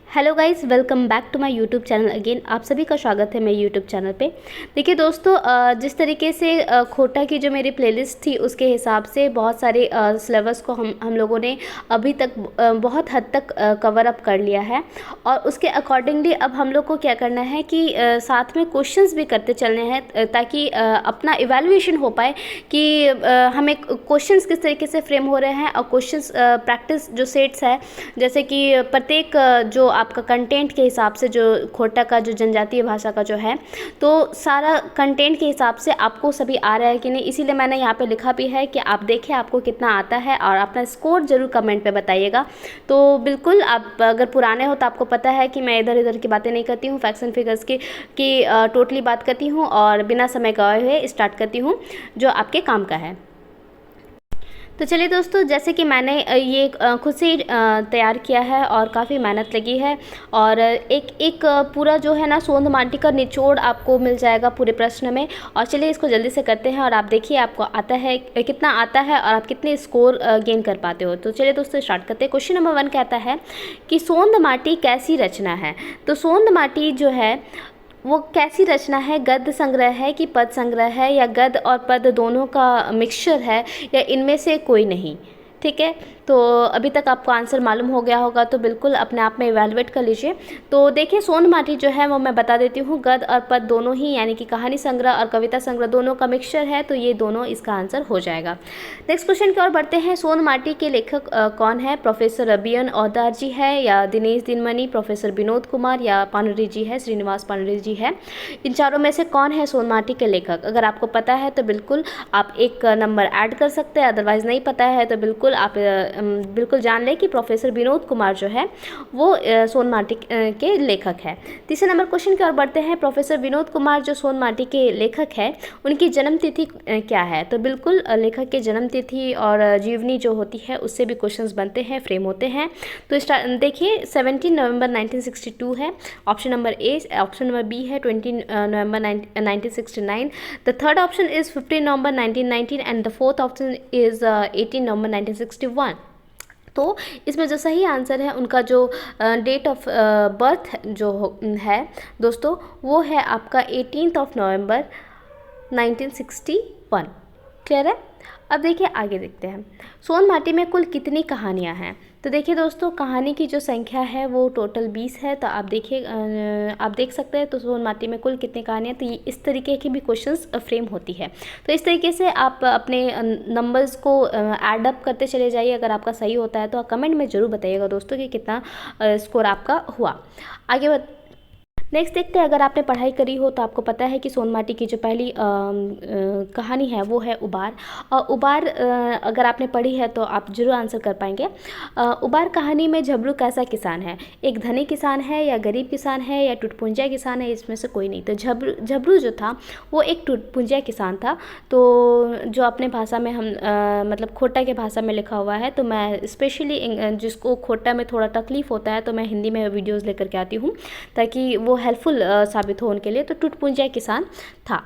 Hello guys, welcome back to my YouTube channel again. आप सभी का स्वागत है मेरे यूट्यूब चैनल पे। देखिए दोस्तों, जिस तरीके से खोटा की जो मेरी प्लेलिस्ट थी उसके हिसाब से बहुत सारे सिलेबस को हम लोगों ने अभी तक बहुत हद तक कवर अप कर लिया है। और उसके अकॉर्डिंगली अब हम लोग को क्या करना है कि साथ में क्वेश्चंस भी करते चलने हैं ताकि अपना इवैल्यूएशन हो पाए कि हमें क्वेश्चंस किस तरीके से फ्रेम हो रहे हैं। और क्वेश्चंस प्रैक्टिस जो सेट्स है, जैसे कि प्रत्येक जो आपका कंटेंट के हिसाब से जो खोटा का जो जनजातीय भाषा का जो है, तो सारा कंटेंट के हिसाब से आपको सभी आ रहा है कि नहीं। इसीलिए मैंने यहाँ पे लिखा भी है कि आप देखें आपको कितना आता है और अपना स्कोर ज़रूर कमेंट पे बताइएगा। तो बिल्कुल, आप अगर पुराने हो तो आपको पता है कि मैं इधर उधर की बातें नहीं करती हूँ, फैक्ट्स एंड फिगर्स की टोटली बात करती हूँ और बिना समय गवाए हुए स्टार्ट करती हूँ जो आपके काम का है। तो चलिए दोस्तों, जैसे कि मैंने ये खुद से ही तैयार किया है और काफ़ी मेहनत लगी है। और एक पूरा जो है ना सोंध माटी का निचोड़ आपको मिल जाएगा पूरे प्रश्न में। और चलिए इसको जल्दी से करते हैं और आप देखिए आपको आता है कितना आता है और आप कितने स्कोर गेन कर पाते हो। तो चलिए दोस्तों स्टार्ट करते हैं। क्वेश्चन नंबर 1 कहता है कि सोंध माटी कैसी रचना है। तो सोंध माटी जो है वो कैसी रचना है, गद्य संग्रह है कि पद संग्रह है, या गद्य और पद दोनों का मिक्सचर है, या इनमें से कोई नहीं। ठीक है, तो अभी तक आपको आंसर मालूम हो गया होगा, तो बिल्कुल अपने आप में इवैल्यूएट कर लीजिए। तो देखिए सोंध माटी जो है वो मैं बता देती हूँ, गद्य और पद दोनों ही, यानी कि कहानी संग्रह और कविता संग्रह दोनों का मिक्सचर है, तो ये दोनों इसका आंसर हो जाएगा। नेक्स्ट क्वेश्चन की ओर बढ़ते हैं। सोंध माटी के लेखक कौन है? प्रोफेसर बीएन औदार जी है, या दिनेश दिनमणि, प्रोफेसर विनोद कुमार, या पानुरी जी है, श्रीनिवास पानुरी जी है। इन चारों में से कौन है सोंध माटी के लेखक? अगर आपको पता है तो बिल्कुल आप एक नंबर ऐड कर सकते हैं, अदरवाइज़ नहीं पता है तो बिल्कुल आप बिल्कुल जान लें कि प्रोफेसर विनोद कुमार जो है वो सोंध माटी के लेखक है। तीसरे नंबर क्वेश्चन की ओर बढ़ते हैं। प्रोफेसर विनोद कुमार जो सोंध माटी के लेखक है, उनकी जन्म तिथि क्या है? तो बिल्कुल लेखक के जन्म तिथि और जीवनी जो होती है उससे भी क्वेश्चंस बनते हैं, फ्रेम होते हैं। तो देखिए 17 नवंबर 1962 है option number A. Option number B है 20 नवंबर 1969। The third option is 15 November 1919 and the fourth option is 18 November 1961। तो इसमें जो सही आंसर है उनका जो डेट ऑफ बर्थ जो है दोस्तों, वो है आपका 18 नवंबर 1961। क्लियर है? अब देखिए आगे देखते हैं। सोंध माटी में कुल कितनी कहानियाँ हैं? तो देखिए दोस्तों, कहानी की जो संख्या है वो टोटल 20 है। तो आप देखिए, आप देख सकते हैं तो सोंध माटी में कुल कितनी कहानियाँ, तो ये इस तरीके की भी क्वेश्चंस फ्रेम होती है। तो इस तरीके से आप अपने नंबर्स को ऐड अप करते चले जाइए। अगर आपका सही होता है तो आप कमेंट में ज़रूर बताइएगा दोस्तों कि कितना स्कोर आपका हुआ। आगे नेक्स्ट देखते हैं। अगर आपने पढ़ाई करी हो तो आपको पता है कि सोंध माटी की जो पहली कहानी है वो है उबार। और उबार अगर आपने पढ़ी है तो आप जरूर आंसर कर पाएंगे। उबार कहानी में झबरू कैसा किसान है? एक धनी किसान है, या गरीब किसान है, या टुटपुंजिया किसान है? इसमें से कोई नहीं। तो झबरू जो था वो एक टुटपुंजिया किसान था। तो जो अपने भाषा में हम मतलब खोटा के भाषा में लिखा हुआ है, तो मैं स्पेशली जिसको खोटा में थोड़ा तकलीफ़ होता है तो मैं हिंदी में वीडियोज़ लेकर के आती हूँ ताकि वो हेल्पफुल साबित हो उनके लिए। तो टुटपुंजिया किसान था।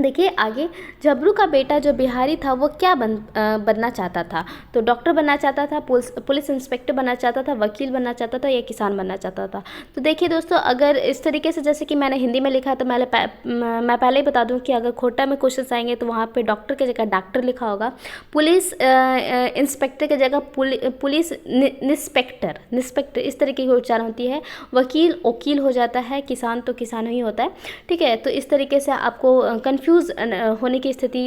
देखिए आगे, झबरू का बेटा जो बिहारी था वो क्या बनना चाहता था? तो डॉक्टर बनना चाहता था, पुलिस इंस्पेक्टर बनना चाहता था, वकील बनना चाहता था, या किसान बनना चाहता था? तो देखिए दोस्तों, अगर इस तरीके से जैसे कि मैंने हिंदी में लिखा है तो मैं पहले ही बता दूं कि अगर खोटा में क्वेश्चन आएंगे तो वहाँ पे डॉक्टर की जगह डॉक्टर लिखा होगा, पुलिस इंस्पेक्टर की जगह पुलिस निस्पेक्टर इस तरीके की उच्चारण होती है। वकील वकील हो जाता है, किसान तो किसान ही होता है। ठीक है, तो इस तरीके से आपको कंफ्यूज होने की स्थिति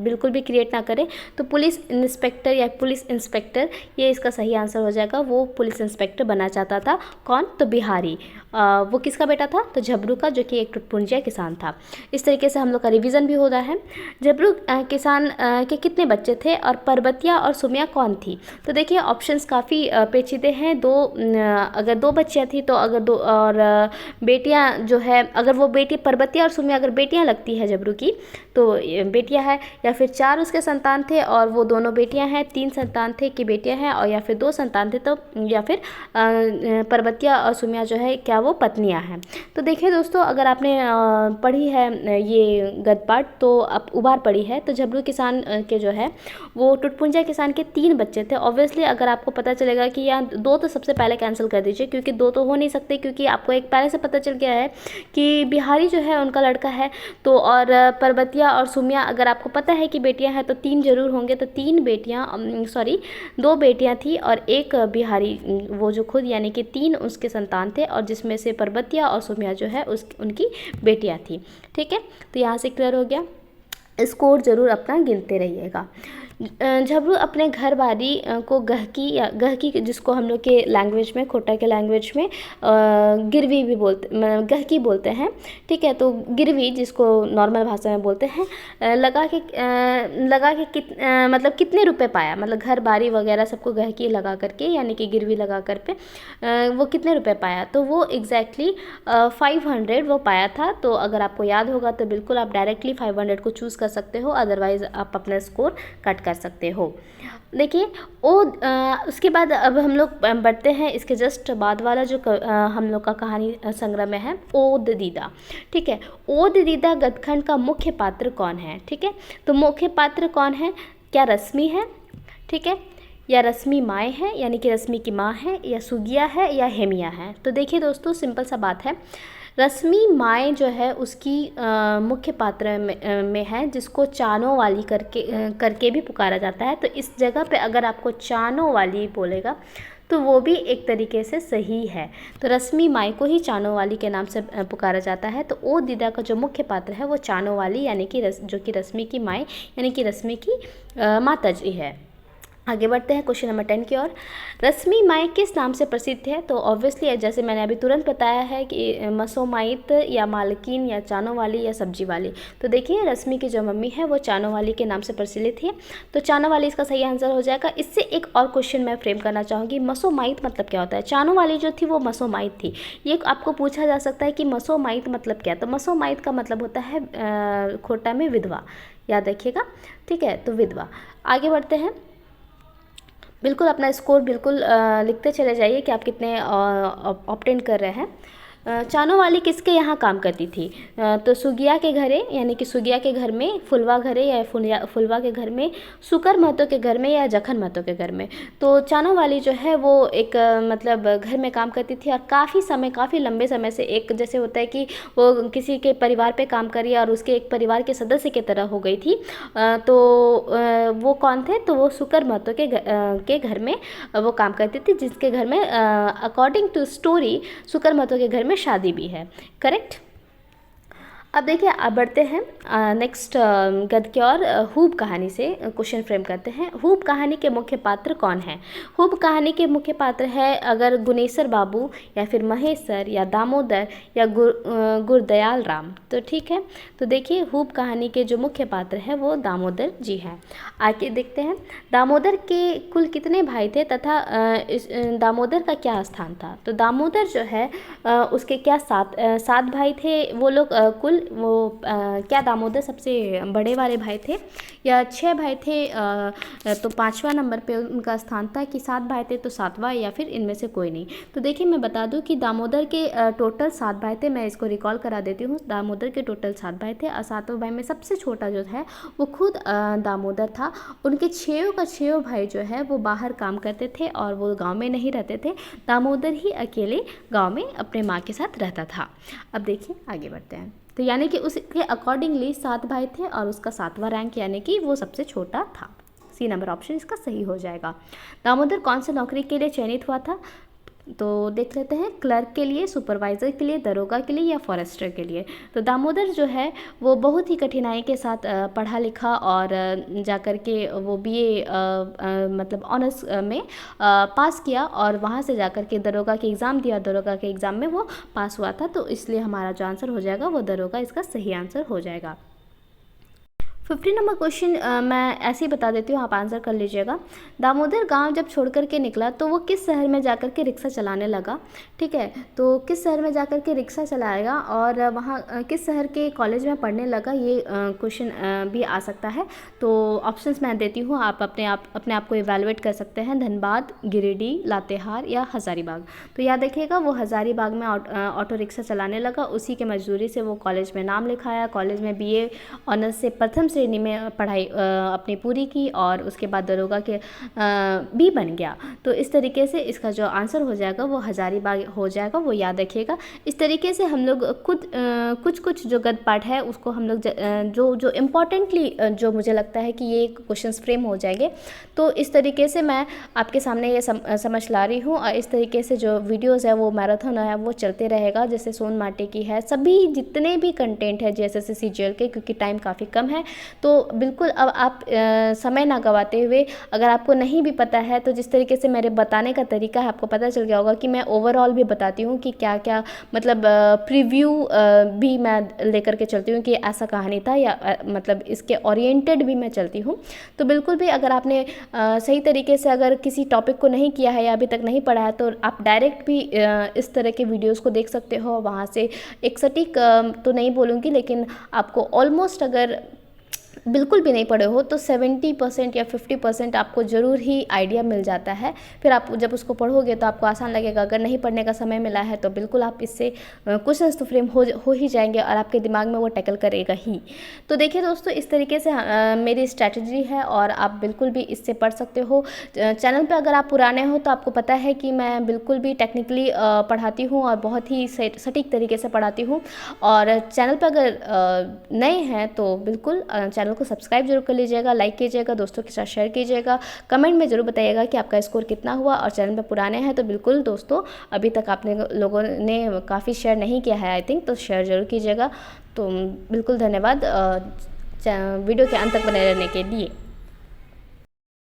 बिल्कुल भी क्रिएट ना करें। तो पुलिस इंस्पेक्टर या पुलिस इंस्पेक्टर, ये इसका सही आंसर हो जाएगा। वो पुलिस इंस्पेक्टर बनना चाहता था। कौन? तो बिहारी। वो किसका बेटा था? तो झबरू का, जो कि एक टुटपुंजिया किसान था। इस तरीके से हम लोग का रिवीजन भी होता है। झबरू किसान के कितने बच्चे थे, और परबतिया और सुमिया कौन थी? तो देखिए ऑप्शंस काफ़ी पेचीदे हैं। अगर दो बच्चियाँ थी तो अगर दो, और बेटियाँ जो है, अगर वो बेटी परबतिया और सुमिया अगर बेटियाँ लगती है झबरू की, तो बेटियां हैं, या फिर 4 उसके संतान थे और वो दोनों बेटियां हैं, 3 संतान थे कि बेटियां हैं, और या फिर 2 संतान थे तो, या फिर परबतिया और सुमिया जो है क्या वो पत्नियां हैं। तो देखिए दोस्तों, अगर आपने पढ़ी है ये गद्य पाठ तो अब उबार पढ़ी है, तो झबरू किसान के जो है वो टुटपुंजा किसान के 3 बच्चे थे। ऑब्वियसली अगर आपको पता चलेगा कि यहाँ 2 तो सबसे पहले कैंसिल कर दीजिए, क्योंकि 2 तो हो नहीं सकते, क्योंकि आपको एक पहले से पता चल गया है कि बिहारी जो है उनका लड़का है। तो और परबतिया और सुमिया अगर आपको पता है कि बेटियां हैं तो 3 जरूर होंगे। तो 3 बेटियां, 2 बेटियां थी और एक बिहारी, वो जो खुद यानी कि 3 उसके संतान थे, और जिसमें से परबतिया और सुमिया जो है उनकी बेटियां थी। ठीक है, तो यहाँ से क्लियर हो गया। स्कोर ज़रूर अपना गिनते रहिएगा। झबरू अपने घर बारी को गहकी जिसको हम लोग के लैंग्वेज में, खोटा के लैंग्वेज में गिरवी भी बोलते, गहकी बोलते हैं। ठीक है, तो गिरवी जिसको नॉर्मल भाषा में बोलते हैं, लगा के मतलब कितने रुपए पाया, मतलब घर बारी वगैरह सबको गहकी लगा करके यानी कि गिरवी लगा कर पे वो कितने रुपए पाया, तो वो एग्जैक्टली 500 वो पाया था। तो अगर आपको याद होगा तो बिल्कुल आप डायरेक्टली 500 को चूज़ कर सकते हो, अदरवाइज़ आप अपना स्कोर कट कर सकते हो। देखिए उसके बाद अब हम लोग बढ़ते हैं इसके जस्ट बाद वाला जो हम लोग का कहानी संग्रह में है, ओद दीदा। ठीक है, ओद दीदा गदखंड का मुख्य पात्र कौन है? ठीक है, तो मुख्य पात्र कौन है? क्या रश्मि है? ठीक है, या रश्मि माए है यानी कि रश्मि की माँ है, या सुगिया है, या हेमिया है? तो देखिए दोस्तों, सिंपल सा बात है, रश्मि माए जो है उसकी मुख्य पात्र में है, जिसको चानो वाली करके भी पुकारा जाता है। तो इस जगह पे अगर आपको चानो वाली बोलेगा तो वो भी एक तरीके से सही है। तो रश्मि माई को ही चानो वाली के नाम से पुकारा जाता है। तो ओ दीदा का जो मुख्य पात्र है वो चानो वाली यानी कि जो कि रश्मि की माई यानी कि रश्मि की माता जी है। आगे बढ़ते हैं क्वेश्चन नंबर 10 की ओर। रश्मि माई किस नाम से प्रसिद्ध है? तो ऑब्वियसली जैसे मैंने अभी तुरंत बताया है कि मसोमाइत या मालकिन या चानो वाली या सब्जी वाली। तो देखिए रश्मि की जो मम्मी है वो चानो वाली के नाम से प्रचलित है, तो चानो वाली इसका सही आंसर हो जाएगा। इससे एक और क्वेश्चन मैं फ्रेम करना चाहूँगी, मसोमाइत मतलब क्या होता है? चानो वाली जो थी वो मसोमाइत थी। ये आपको पूछा जा सकता है कि मसोमाइत मतलब क्या? तो मसोमाइत का मतलब होता है खोटा में विधवा, याद रखिएगा। ठीक है, तो विधवा। आगे बढ़ते हैं, बिल्कुल अपना स्कोर बिल्कुल लिखते चले जाइए कि आप कितने ऑब्टेन कर रहे हैं। चानो वाली किसके यहाँ काम करती थी? तो सुगिया के घरे यानी कि सुगिया के घर में, फुलवा घरे या फुलवा के घर में, सुकर महतो के घर में, या जखन महतो के घर में। तो चानो वाली जो है वो एक मतलब घर में काम करती थी और काफ़ी लंबे समय से, एक जैसे होता है कि वो किसी के परिवार पे काम करी और उसके एक परिवार के सदस्य की तरह हो गई थी। तो वो कौन थे? तो वो सुकर महतो के घर में वो काम करती थी, जिसके घर में अकॉर्डिंग टू स्टोरी सुकर महतो के घर में शादी भी है। करेक्ट। अब देखिए अब बढ़ते हैं नेक्स्ट गद्य की ओर। हूब कहानी से क्वेश्चन फ्रेम करते हैं। हूब कहानी के मुख्य पात्र कौन है? हूब कहानी के मुख्य पात्र है अगर गुनेसर बाबू या फिर महेश सर या दामोदर या गुरदयाल राम। तो ठीक है, तो देखिए हूब कहानी के जो मुख्य पात्र है वो दामोदर जी हैं। आगे देखते हैं दामोदर के कुल कितने भाई थे तथा दामोदर का क्या स्थान था? तो दामोदर जो है उसके क्या 7 भाई थे वो लोग कुल, वो क्या दामोदर सबसे बड़े वाले भाई थे या 6 भाई थे? तो 5वां नंबर पे उनका स्थान था कि 7 भाई थे तो 7वां, या फिर इनमें से कोई नहीं। तो देखिए मैं बता दूं कि दामोदर के टोटल 7 भाई थे। मैं इसको रिकॉल करा देती हूँ। दामोदर के टोटल 7 भाई थे और 7वें भाई में सबसे छोटा जो है वो खुद दामोदर था। उनके 6 भाई जो है वो बाहर काम करते थे और वो गाँव में नहीं रहते थे। दामोदर ही अकेले गाँव में अपने माँ के साथ रहता था। अब देखिए आगे बढ़ते हैं। तो यानी कि उसके अकॉर्डिंगली 7 भाई थे और उसका 7वां रैंक यानी कि वो सबसे छोटा था। सी नंबर ऑप्शन इसका सही हो जाएगा। दामोदर कौन सी नौकरी के लिए चयनित हुआ था? तो देख लेते हैं, क्लर्क के लिए, सुपरवाइज़र के लिए, दरोगा के लिए या फॉरेस्टर के लिए। तो दामोदर जो है वो बहुत ही कठिनाई के साथ पढ़ा लिखा और जाकर के वो BA मतलब ऑनर्स में पास किया और वहाँ से जाकर के दरोगा के एग्ज़ाम दिया। दरोगा के एग्ज़ाम में वो पास हुआ था, तो इसलिए हमारा जो आंसर हो जाएगा वो दरोगा इसका सही आंसर हो जाएगा। 50 नंबर क्वेश्चन मैं ऐसे ही बता देती हूँ, आप आंसर कर लीजिएगा। दामोदर गांव जब छोड़ कर के निकला तो वो किस शहर में जाकर के रिक्शा चलाने लगा। ठीक है, तो किस शहर में जाकर के रिक्शा चलाएगा और वहाँ किस शहर के कॉलेज में पढ़ने लगा, ये क्वेश्चन भी आ सकता है। तो ऑप्शंस मैं देती हूँ, आप अपने आप को इवेलुएट कर सकते हैं। धनबाद, गिरिडीह, लातेहार या हज़ारीबाग। तो याद रखिएगा वो हज़ारीबाग में ऑटो रिक्शा चलाने लगा, उसी के मजदूरी से वो कॉलेज में नाम लिखाया, कॉलेज में BA ऑनर्स से प्रथम श्रेणी में पढ़ाई अपनी पूरी की और उसके बाद दरोगा के भी बन गया। तो इस तरीके से इसका जो आंसर हो जाएगा वो हज़ारीबाग हो जाएगा, वो याद रखिएगा। इस तरीके से हम लोग खुद कुछ जो गद्य पाठ है उसको हम लोग जो इम्पॉर्टेंटली जो मुझे लगता है कि ये क्वेश्चंस फ्रेम हो जाएंगे, तो इस तरीके से मैं आपके सामने ये समझ ला रही हूँ। और इस तरीके से जो वीडियोज़ है वो मैराथन है वो चलते रहेगा, जैसे सोन माटी की है, सभी जितने भी कंटेंट है JSS CGL के, क्योंकि टाइम काफ़ी कम है। तो बिल्कुल अब आप समय ना गवाते हुए, अगर आपको नहीं भी पता है तो जिस तरीके से मेरे बताने का तरीका है आपको पता चल गया होगा कि मैं ओवरऑल भी बताती हूँ कि क्या क्या, मतलब प्रीव्यू भी मैं लेकर के चलती हूँ कि ऐसा कहानी था, या मतलब इसके ओरिएंटेड भी मैं चलती हूँ। तो बिल्कुल भी अगर आपने सही तरीके से अगर किसी टॉपिक को नहीं किया है या अभी तक नहीं पढ़ा है तो आप डायरेक्ट भी इस तरह के वीडियोज़ को देख सकते हो। वहाँ से एक सटीक तो नहीं बोलूँगी, लेकिन आपको ऑलमोस्ट, अगर बिल्कुल भी नहीं पढ़े हो तो 70% या 50% आपको ज़रूर ही आइडिया मिल जाता है। फिर आप जब उसको पढ़ोगे तो आपको आसान लगेगा। अगर नहीं पढ़ने का समय मिला है तो बिल्कुल आप इससे क्वेश्चंस तो फ्रेम हो ही जाएंगे और आपके दिमाग में वो टैकल करेगा ही। तो देखिए दोस्तों, इस तरीके से मेरी स्ट्रैटेजी है और आप बिल्कुल भी इससे पढ़ सकते हो। चैनल पर अगर आप पुराने हो तो आपको पता है कि मैं बिल्कुल भी टेक्निकली पढ़ाती हूँ और बहुत ही सटीक तरीके से पढ़ाती हूँ। और चैनल पर अगर नए हैं तो बिल्कुल चैनल को सब्सक्राइब जरूर कर लीजिएगा, लाइक कीजिएगा, दोस्तों के साथ शेयर कीजिएगा, कमेंट में जरूर बताइएगा कि आपका स्कोर कितना हुआ। और चैनल पे पुराने हैं तो बिल्कुल दोस्तों, अभी तक आपने लोगों ने काफ़ी शेयर नहीं किया है आई थिंक, तो शेयर जरूर कीजिएगा। तो बिल्कुल धन्यवाद वीडियो के अंत तक बने रहने के लिए।